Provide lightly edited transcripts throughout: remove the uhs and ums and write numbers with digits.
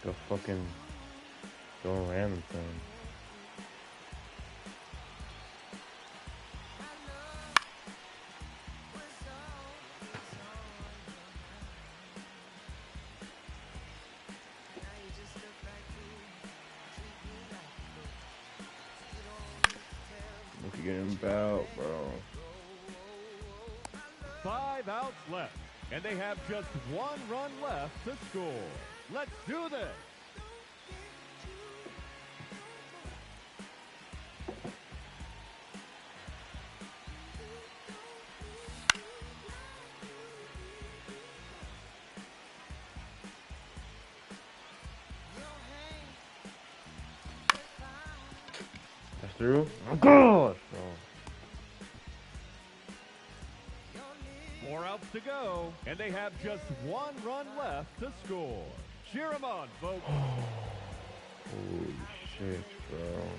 Go fucking go random thing. Look at him out, bro. 5 outs left, and they have just 1 run left to score. Let's do this. That's through? Oh gosh, bro. 4 outs to go, and they have just 1 run left to score. Cheer 'em on, folks. Holy shit, bro.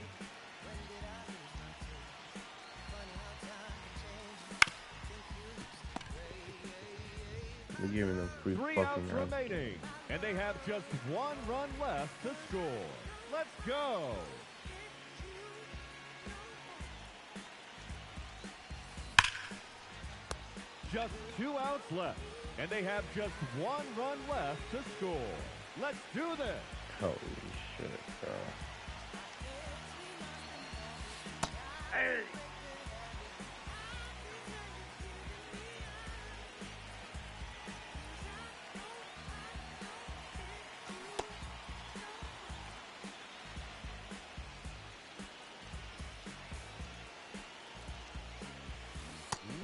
We're giving them 3 fucking outs outs. remaining, and they have just 1 run left to score. Let's go. Just 2 outs left, and they have just 1 run left to score. Let's do this. Holy shit, bro. Hey.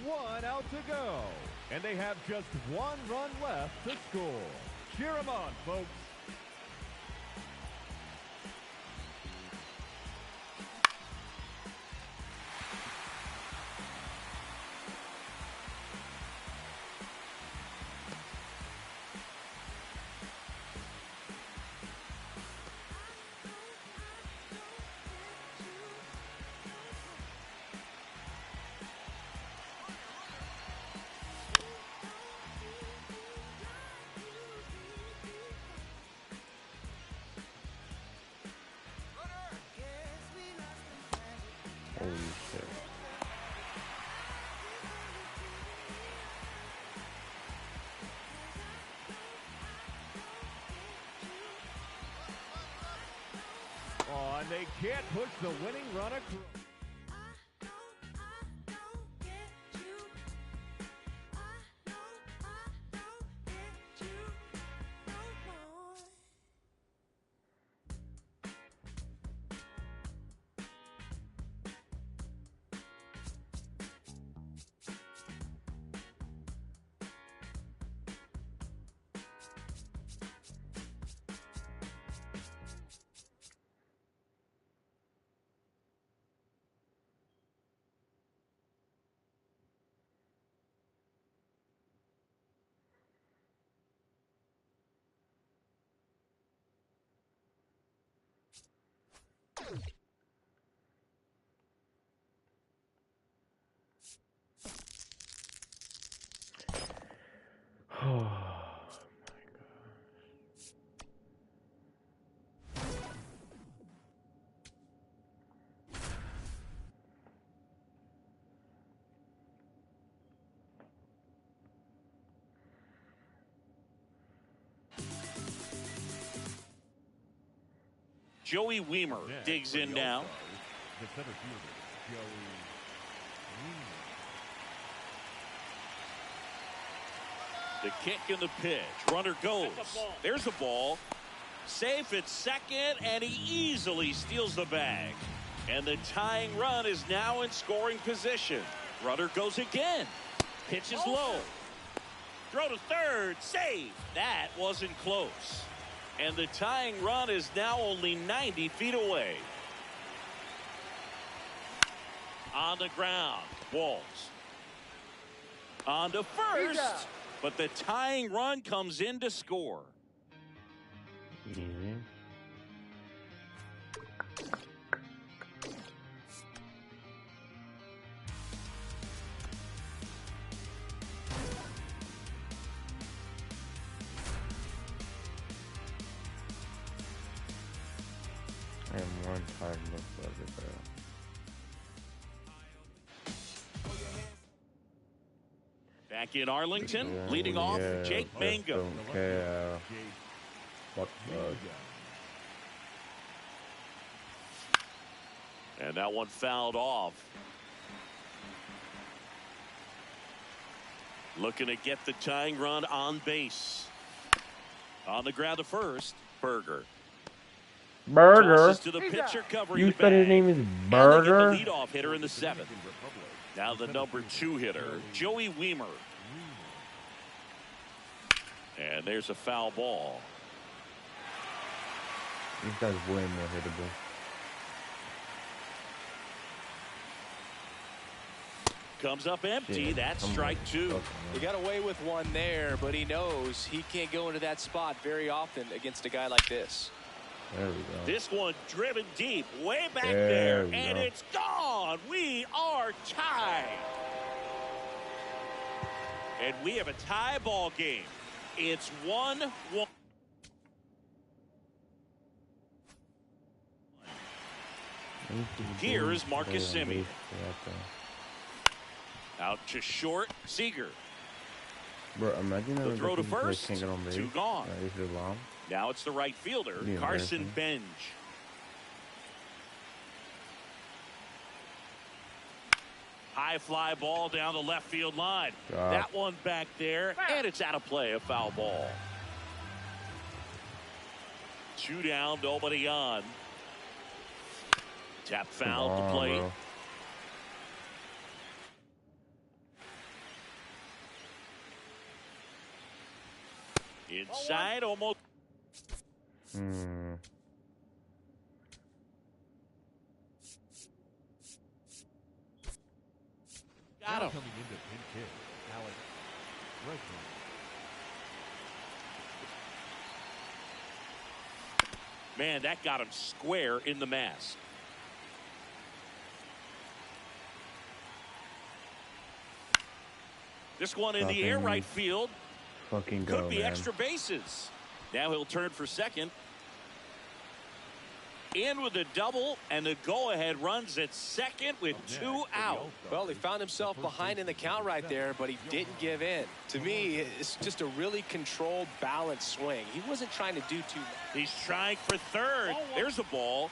One out to go, and they have just 1 run left to score. Cheer 'em on, folks. Holy shit. Oh, and they can't push the winning run across. Oh. Joey Weimer digs in now. The center fielder, Joey Jooin. The kick and the pitch. Runner goes. There's a ball. Safe at second, and he easily steals the bag. And the tying run is now in scoring position. Runner goes again. Pitch is low. Throw to third. Save. That wasn't close. And the tying run is now only 90 feet away. On the ground. Walls. On to first. But the tying run comes in to score. Easy. I am 1-5 most of it, bro. Back in Arlington, leading off, Jake Mangum. Don't care. What the? And that one fouled off. Looking to get the tying run on base. On the ground to first, Berger. Burger? To the pitcher covering You the said his bag. name is Burger? And they get the leadoff hitter in the 7th. Now the number 2 hitter, Joey Weimer. And there's a foul ball. These guys way more hittable. Comes up empty. Yeah, That's strike 2. He got away with one there, but he knows he can't go into that spot very often against a guy like this. There we go. This one driven deep, way back There there, we and go. it's gone. We are tied. And we have a tie ball game. It's 1-1. Here's Marcus Semien. Out to short, Seager. Bro, imagine The that throw to people first, can't get on base. 2 gone. If you're long. Now it's the right fielder, Pretty Carson embarrassing. Benj. High fly ball down the left field line. God. That one back there, and it's out of play, a foul ball. 2 down, nobody on. Tap foul Come to on, plate. bro. Inside, almost. Got him. Coming into pinch hit, Alex Bregman. Man, that got him square in the mask. This one in the air, Fucking- right field. Fucking go, Could be man. extra bases. Now he'll turn for second. In with a double, and the go-ahead runs at second with 2 out. Well, he found himself behind in the count right there, but he didn't give in. To me, it's just a really controlled, balanced swing. He wasn't trying to do too much. He's trying for third. There's a ball.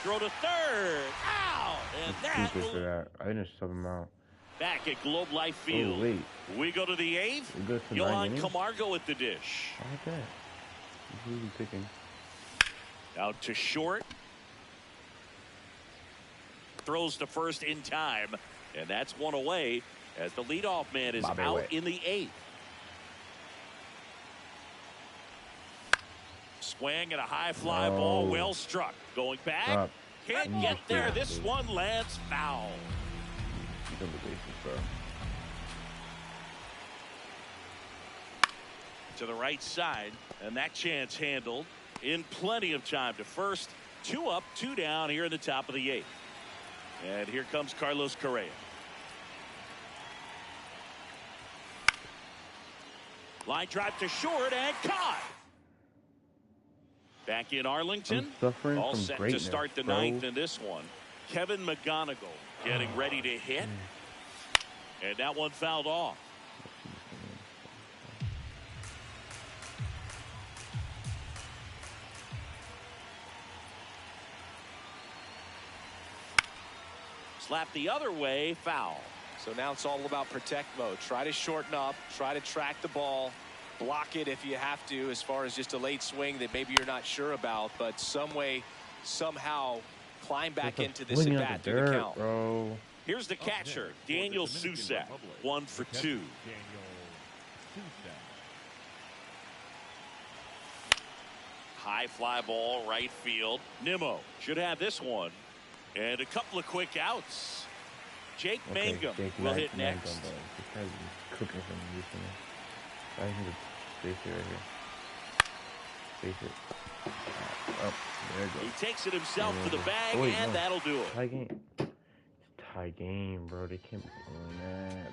Throw to third. Out! And that Stupid for will that. I didn't sub him out. back at Globe Life Field. Oh, wait. We go to the 8th. We go to 9 Johan innings? Camargo at the dish. I like that. He's really picking. Out to short. Throws to first in time. And that's one away as the leadoff man is Bobby out Witt. in the 8th. Swing and a high fly ball. No. Well struck. Going back. Stop. Can't get there. This one lands foul. He's on the bases, bro. To the right side, and that chance handled in plenty of time to first. 2 up, 2 down here in the top of the 8th. And here comes Carlos Correa. Line drive to short and caught. Back in Arlington, I'm suffering all from set greatness, to start the bro. 9th in this one. Kevin McGonigal getting ready to hit, and that one fouled off. Slap the other way, foul. So now it's all about protect mode. Try to shorten up, try to track the ball, block it if you have to, as far as just a late swing that maybe you're not sure about, but some way, somehow climb back into this Swinging at out bat the through the dirt, count. bro. Here's the catcher, Daniel Susak, 1 for 2. Daniel Susak. High fly ball, right field. Nimmo should have this one. And a couple of quick outs. Jake Mangum will hit next. This guy's been cooking for me recently. I think it's space it right here. Space it. Oh, there it He goes. takes it himself to the bag, Oh, wait, and no. that'll do it. Tie game. It's tie game, bro. They can't be doing that.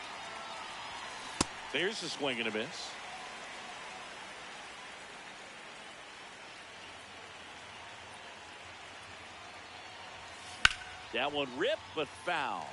There's a swing and a miss. That one ripped, but foul.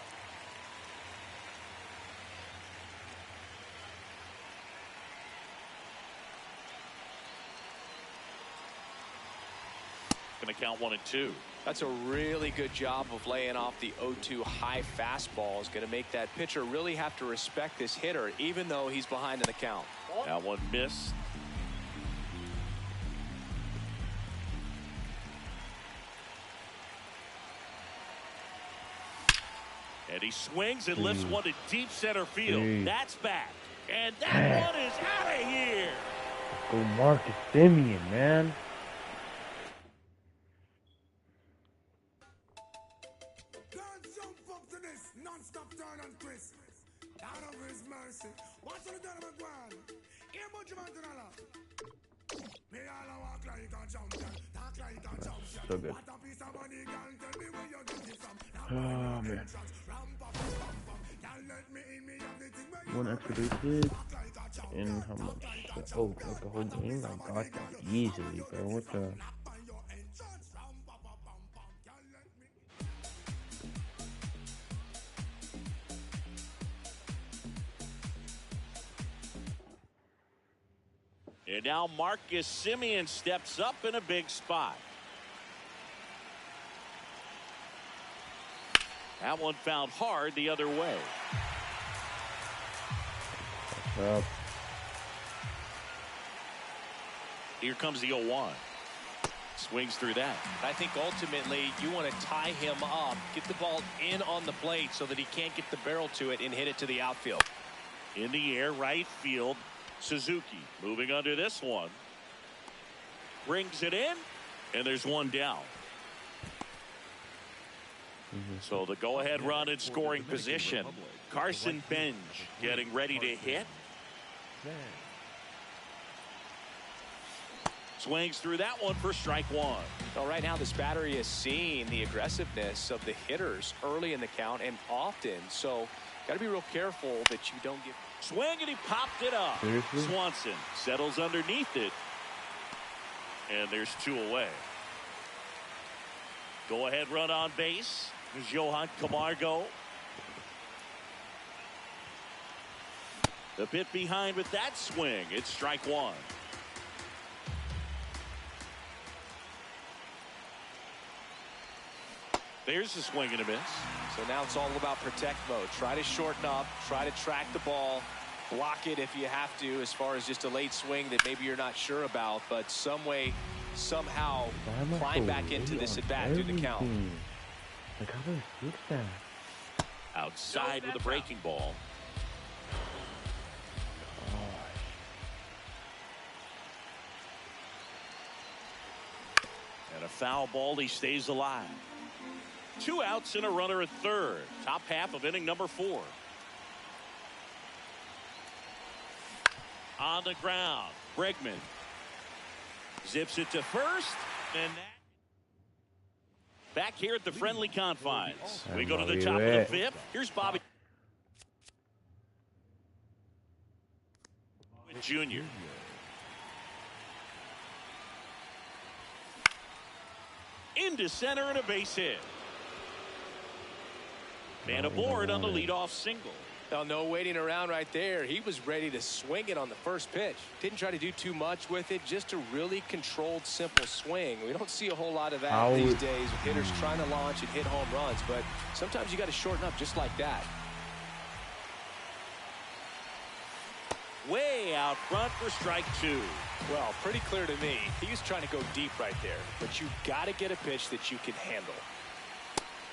Going to count 1-2. That's a really good job of laying off the 0-2 high fastball. Is going to make that pitcher really have to respect this hitter, even though he's behind in the count. That one missed. And he swings and lifts one to deep center field. That's back. And that one is out of here. Let's go Marcus Semien, man. Non-stop turn and twist. Out of his mercy. What's the done of a guan? Here, much of me all walk like a champion. Talk like a champion. So good. What a piece of money, girl. Tell me where you get it from. Oh, man. Ramp up, pump up. Girl, let me in, me have the thing where you One extra base hit. And how much? Oh, like a whole game? I got that easily, bro. What the? And now Marcus Semien steps up in a big spot. That one found hard the other way. What's up? Here comes the 0-1. Swings through that. I think ultimately you want to tie him up, get the ball in on the plate so that he can't get the barrel to it and hit it to the outfield. In the air, right field. Suzuki moving under this one. Brings it in, and there's one down. So the go-ahead run in scoring position. Carson Benj getting ready to hit. Swings through that one for strike one. Well, right now this battery is seeing the aggressiveness of the hitters early in the count and often. So got to be real careful that you don't get. Swing, and he popped it up. Seriously? Swanson settles underneath it. And there's two away. Go-ahead run on base. There's Jooin Camargo. The bit behind with that swing. It's strike one. There's the swing and a miss. So now it's all about protect mode. Try to shorten up, try to track the ball, block it if you have to, as far as just a late swing that maybe you're not sure about, but some way, somehow climb back into this at bat through the count. Like, how do I fix that? Outside with a breaking ball. And a foul ball. He stays alive. 2 outs and a runner at third. Top half of inning number 4. On the ground, Bregman zips it to first, and that back here at the friendly confines. We go to the top of the 5th. Here's Bobby Jr. Into center and a base hit. And aboard on the leadoff single. Now, no waiting around right there. He was ready to swing it on the first pitch. Didn't try to do too much with it. Just a really controlled, simple swing. We don't see a whole lot of that these days with hitters trying to launch and hit home runs. But sometimes you got to shorten up just like that. Way out front for strike 2. Well, pretty clear to me. He was trying to go deep right there. But you got to get a pitch that you can handle.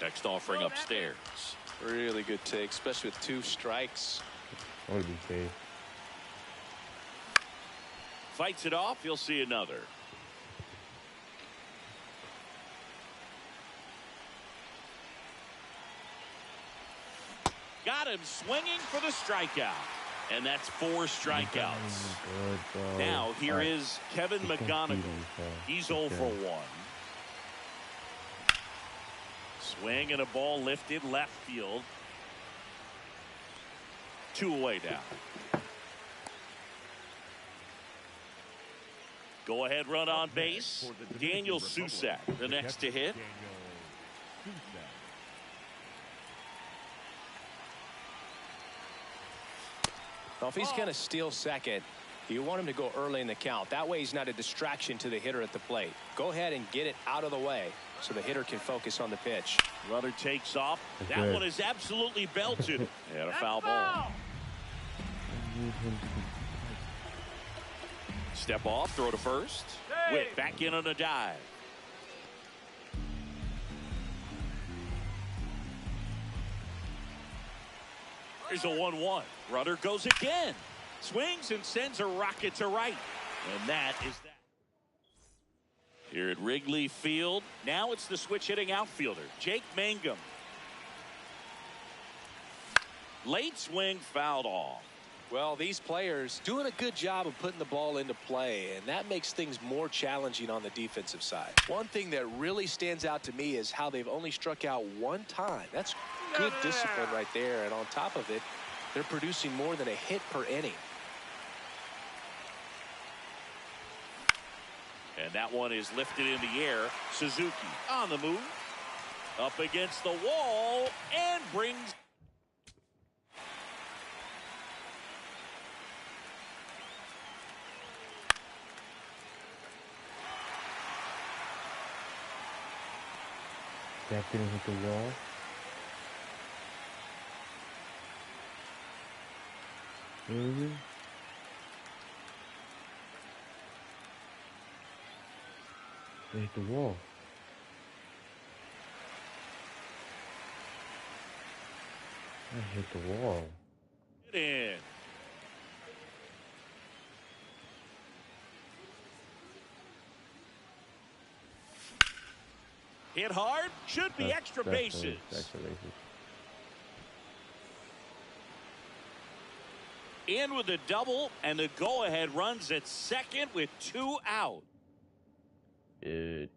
Next offering upstairs. Really good take, especially with 2 strikes. What did he say? Fights it off. You'll see another. Got him swinging for the strikeout. And that's 4 strikeouts. Good, now here is Kevin McGonigal. He's 0 for 1. Swing and a ball lifted left field. 2 away now. Go ahead run on base. Daniel Susak, the next to hit. Well, if he's going to steal second, you want him to go early in the count. That way he's not a distraction to the hitter at the plate. Go ahead and get it out of the way so the hitter can focus on the pitch. Runner takes off. That one is absolutely belted. And a foul ball. Step off, throw to first. Witt back in on a dive. Here's a 1-1. Runner goes again. Swings and sends a rocket to right. And that is that. Here at Wrigley Field, now it's the switch hitting outfielder, Jake Mangum. Late swing fouled off. Well, these players doing a good job of putting the ball into play, and that makes things more challenging on the defensive side. One thing that really stands out to me is how they've only struck out one time. That's good discipline right there, and on top of it, they're producing more than a hit per inning. And that one is lifted in the air. Suzuki on the move. Up against the wall and brings... That didn't hit the wall. Really? They hit the wall. I hit the wall. In. Hit hard, should be extra bases. Extra bases. In with a double, and the go-ahead runs at second with 2 out. It.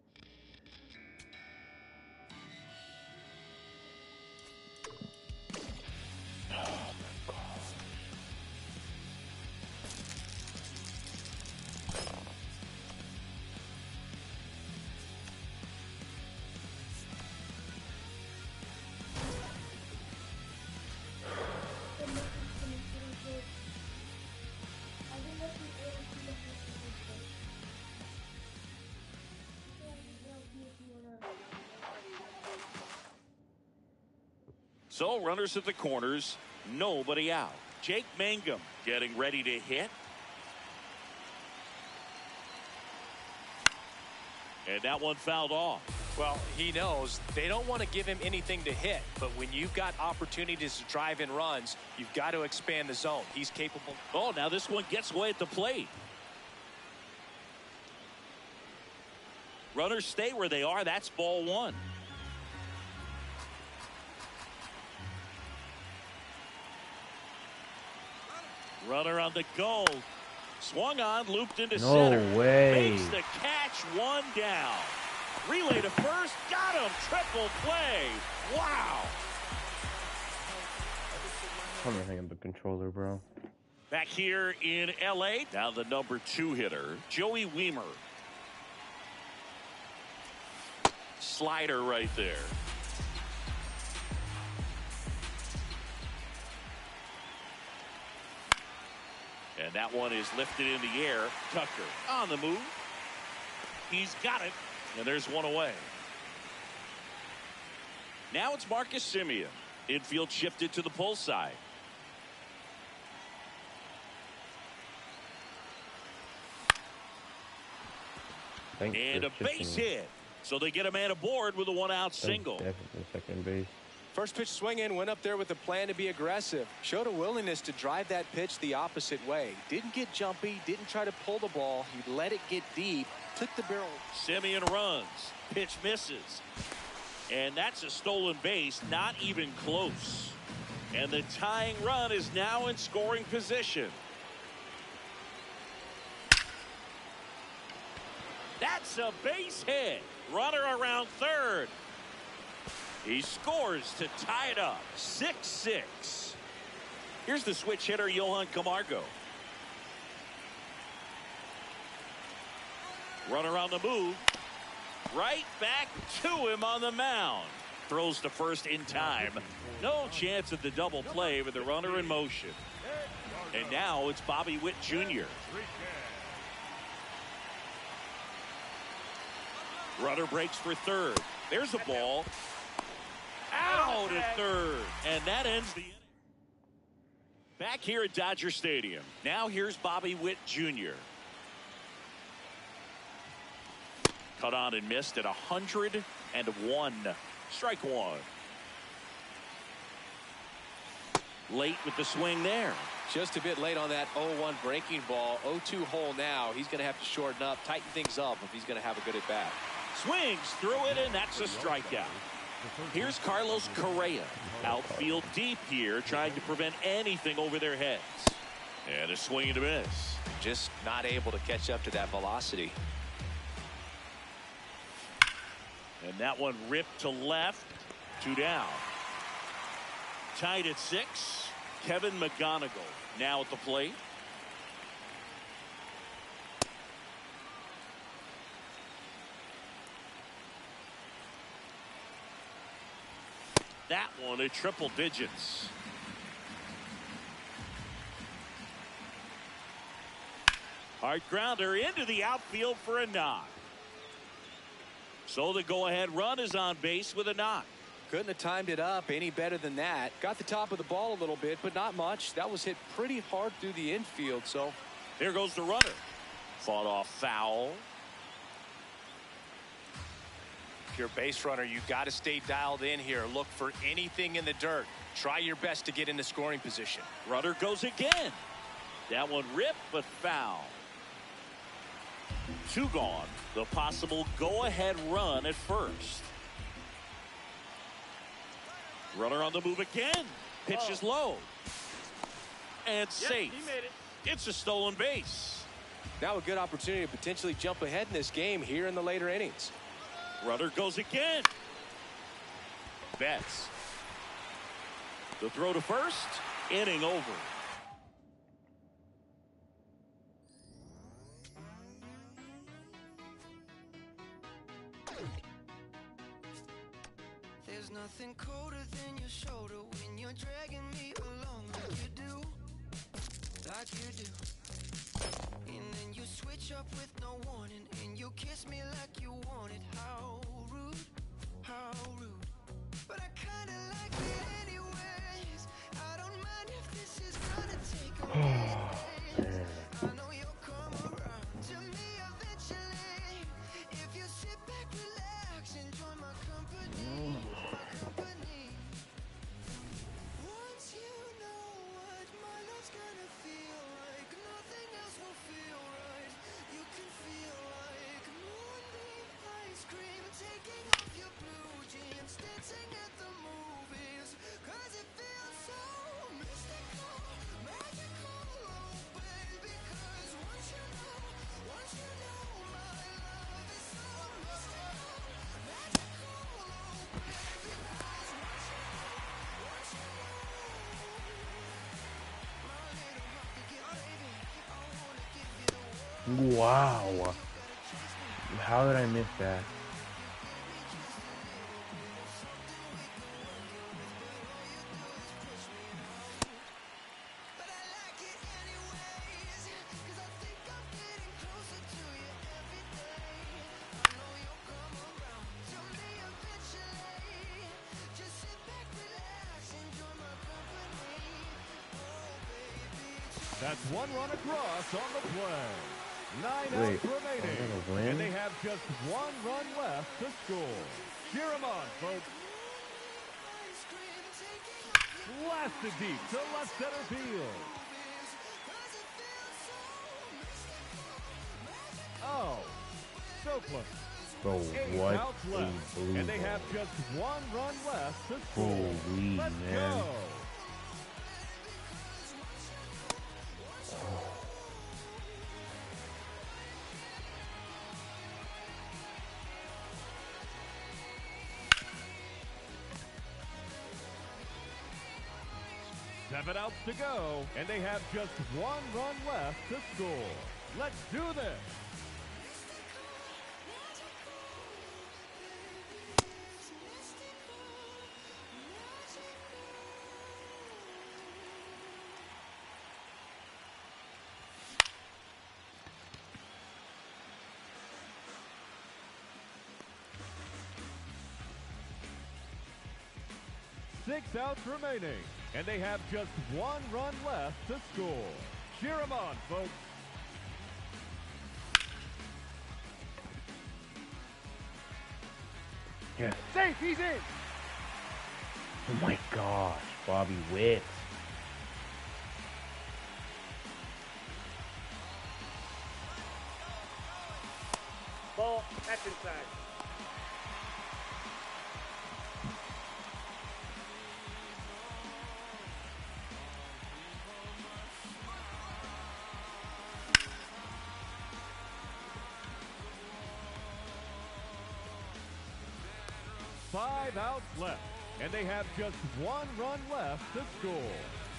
So runners at the corners, nobody out. Jake Mangum getting ready to hit. And that one fouled off. Well, he knows they don't want to give him anything to hit, but when you've got opportunities to drive in runs, you've got to expand the zone. He's capable. Oh, now this one gets away at the plate. Runners stay where they are. That's ball one. Runner on the go. Swung on, looped into center. No way. Makes the catch, one down. Relay to first, got him. Triple play. Wow. I'm gonna hang up the controller, bro. Back here in LA, now the number 2 hitter, Joey Wiemer. Slider right there. And that one is lifted in the air. Tucker on the move. He's got it. And there's one away. Now it's Marcus Semien. Infield shifted to the pull side. And a base hit. So they get a man aboard with a 1-out single. Definitely second base. First pitch swing in, went up there with a plan to be aggressive. Showed a willingness to drive that pitch the opposite way. Didn't get jumpy, didn't try to pull the ball. He let it get deep, took the barrel. Semien runs. Pitch misses. And that's a stolen base, not even close. And the tying run is now in scoring position. That's a base hit. Runner around third. He scores to tie it up. 6-6. Here's the switch hitter, Jooin Camargo. Runner on the move. Right back to him on the mound. Throws to first in time. No chance at the double play with the runner in motion. And now it's Bobby Witt Jr. Runner breaks for third. There's a ball. Out at third. And that ends the inning. Back here at Dodger Stadium. Now here's Bobby Witt Jr. Cut on and missed at 101. Strike one. Late with the swing there. Just a bit late on that 0-1 breaking ball. 0-2 hole now. He's going to have to shorten up, tighten things up if he's going to have a good at bat. Swings through it, and that's a strikeout. Here's Carlos Correa. Outfield deep here, trying to prevent anything over their heads. And a swing and a miss. Just not able to catch up to that velocity. And that one ripped to left. 2 down. Tied at 6. Kevin McGonigal now at the plate. That one at triple digits. Hard grounder into the outfield for a knock. So the go-ahead run is on base with a knock. Couldn't have timed it up any better than that. Got the top of the ball a little bit, but not much. That was hit pretty hard through the infield. So here goes the runner. Fought off foul. If you're a base runner, you got to stay dialed in here. Look for anything in the dirt. Try your best to get in the scoring position. Runner goes again. That one ripped, but foul. 2 gone. The possible go-ahead run at first. Runner on the move again. Pitch is low. And safe. He made it. It's a stolen base. Now a good opportunity to potentially jump ahead in this game here in the later innings. Runner goes again. Betts. The throw to first. Inning over. There's nothing colder than your shoulder when you're dragging me along like you do. And then you switch up with no warning and you kiss me like you want it. How rude, how rude. But I kinda like it anyways. I don't mind if this is gonna take a minute. I know you'll come around to me eventually. If you sit back, relax, enjoy my company. Once you know what my love's gonna feel like, nothing else will feel right. You can feel like moonbeam ice cream, taking off your blue jeans, dancing at the movies, 'cause it feels so mystical, magical, oh baby, 'cause once you know my love is so mystical, magical, oh baby, 'cause once you know my little heart to give, baby, I wanna give you the world. Wow. How did I miss that? But I like it anyways, 'cause I think I'm getting closer to you every day. I know you'll come around to me eventually. Just sit back, relax, enjoy my company. Oh baby, That's 1 run across on the play. 9 Wait, outs remaining. are they gonna win? And they have just 1 run left to score. Cheer 'em on, folks. ice cream, taking off your Blasted deep to left center field. movies, 'cause it feels so mystical, magical. Oh, so close. Bro, 8 what outs a left. blue And they ball. have just 1 run left to score. Holy Let's man. go. Seven outs to go, and they have just 1 run left to score. Let's do this. 6 outs remaining, and they have just 1 run left to score. Cheer them on, folks. Yes. Safe, he's in. Oh my gosh, Bobby Witt. Ball, that's inside. Five outs left, and they have just 1 run left to score.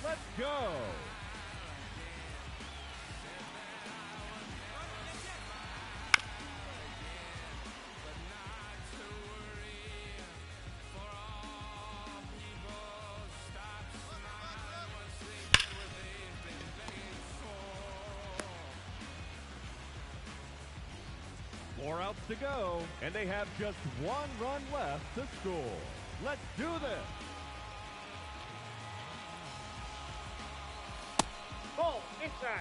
Let's go. Four outs to go, and they have just 1 run left to score. Let's do this. Ball, inside.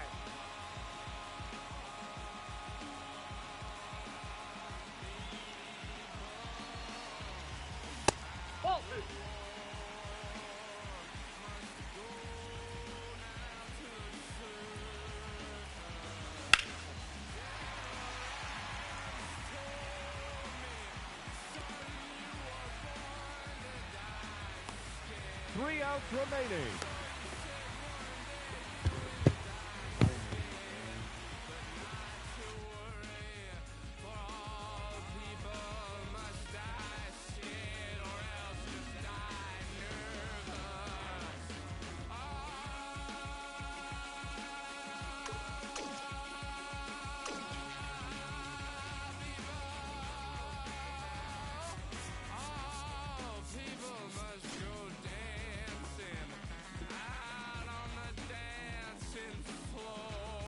Ball, two. Three outs remaining,